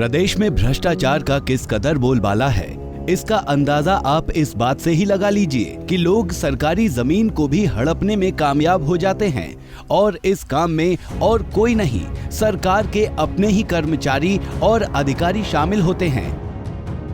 प्रदेश में भ्रष्टाचार का किस कदर बोलबाला है, इसका अंदाजा आप इस बात से ही लगा लीजिए कि लोग सरकारी जमीन को भी हड़पने में कामयाब हो जाते हैं और इस काम में और कोई नहीं, सरकार के अपने ही कर्मचारी और अधिकारी शामिल होते हैं।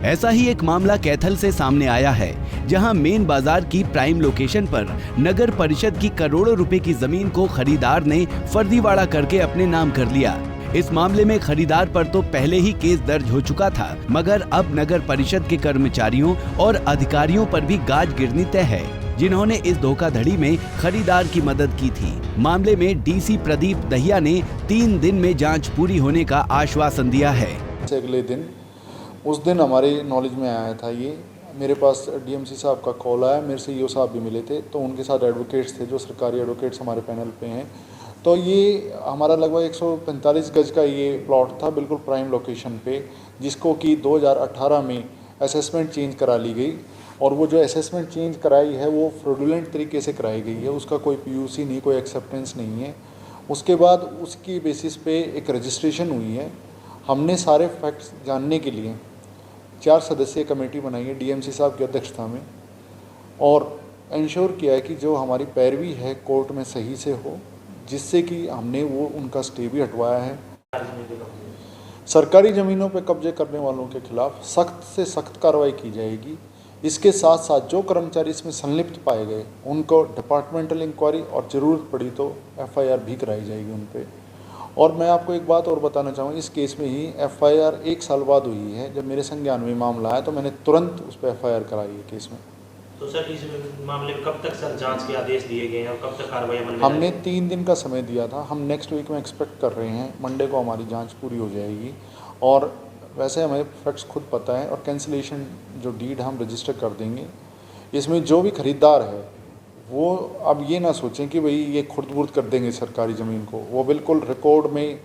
ऐसा ही एक मामला कैथल से सामने आया है, जहां मेन बाजार की प्राइम लोकेशन पर नगर परिषद की करोड़ों रुपए की जमीन को खरीदार ने फर्जीवाड़ा करके अपने नाम कर लिया। इस मामले में खरीदार पर तो पहले ही केस दर्ज हो चुका था, मगर अब नगर परिषद के कर्मचारियों और अधिकारियों पर भी गाज गिरनी तय है, जिन्होंने इस धोखाधड़ी में खरीदार की मदद की थी। मामले में डीसी प्रदीप दहिया ने 3 दिन में जांच पूरी होने का आश्वासन दिया है। अगले दिन उस दिन हमारे नॉलेज में आया था, ये मेरे पास डीएमसी साहब का कॉल आया, मेरे से ईओ साहब भी मिले थे, तो उनके साथ एडवोकेट्स थे जो सरकारी एडवोकेट्स हमारे पैनल पे हैं। तो ये हमारा लगभग 145 गज का ये प्लॉट था, बिल्कुल प्राइम लोकेशन पे, जिसको कि 2018 में असेसमेंट चेंज करा ली गई, और वो जो असेसमेंट चेंज कराई है वो फ्रॉडुलेंट तरीके से कराई गई है, उसका कोई पीयूसी नहीं, कोई एक्सेप्टेंस नहीं है। उसके बाद उसकी बेसिस पे एक रजिस्ट्रेशन हुई है। हमने सारे फैक्ट्स जानने के लिए 4 सदस्यीय कमेटी बनाई है डीएमसी साहब की अध्यक्षता में, और इंश्योर किया है कि जो हमारी पैरवी है कोर्ट में सही से हो, जिससे कि हमने वो उनका स्टे भी हटवाया है। सरकारी ज़मीनों पे कब्जे करने वालों के खिलाफ सख्त से सख्त कार्रवाई की जाएगी। इसके साथ साथ जो कर्मचारी इसमें संलिप्त पाए गए उनको डिपार्टमेंटल इंक्वायरी और ज़रूरत पड़ी तो एफआईआर भी कराई जाएगी उन पर। और मैं आपको एक बात और बताना चाहूँगा, इस केस में ही एफआईआर 1 साल बाद हुई है। जब मेरे संज्ञान में मामला आया तो मैंने तुरंत उस पर एफआईआर कराई है केस में। तो सर इस मामले में कब तक सर जांच के आदेश दिए गए हैं और कब तक कार्रवाई अमल में? हमने 3 दिन का समय दिया था, हम नेक्स्ट वीक में एक्सपेक्ट कर रहे हैं मंडे को हमारी जांच पूरी हो जाएगी। और वैसे हमें फैक्ट्स खुद पता है, और कैंसिलेशन जो डीड हम रजिस्टर कर देंगे। इसमें जो भी खरीदार है वो अब ये ना सोचें कि भाई ये खुर्द-बुर्द कर देंगे सरकारी ज़मीन को, वो बिल्कुल रिकॉर्ड में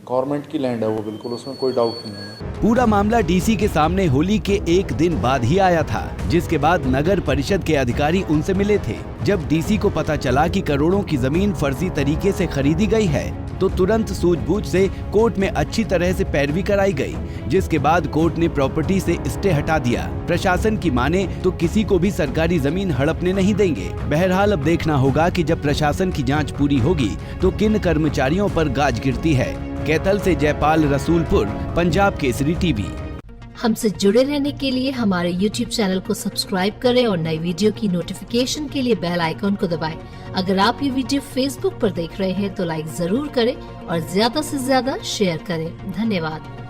गवर्नमेंट की लैंड है, वो बिल्कुल, उसमें कोई डाउट नहीं है। पूरा मामला डीसी के सामने होली के 1 दिन बाद ही आया था, जिसके बाद नगर परिषद के अधिकारी उनसे मिले थे। जब डीसी को पता चला कि करोड़ों की जमीन फर्जी तरीके से खरीदी गई है, तो तुरंत सूझबूझ से कोर्ट में अच्छी तरह से पैरवी कराई गई, जिसके बाद कोर्ट ने प्रॉपर्टी से स्टे हटा दिया। प्रशासन की माने तो किसी को भी सरकारी जमीन हड़पने नहीं देंगे। बहरहाल अब देखना होगा कि जब प्रशासन की जांच पूरी होगी तो किन कर्मचारियों पर गाज गिरती है। कैथल से जयपाल रसूलपुर, पंजाब केसरी टीवी। हमसे जुड़े रहने के लिए हमारे YouTube चैनल को सब्सक्राइब करें और नई वीडियो की नोटिफिकेशन के लिए बेल आइकॉन को दबाएं। अगर आप ये वीडियो Facebook पर देख रहे हैं तो लाइक जरूर करें और ज्यादा से ज्यादा शेयर करें। धन्यवाद।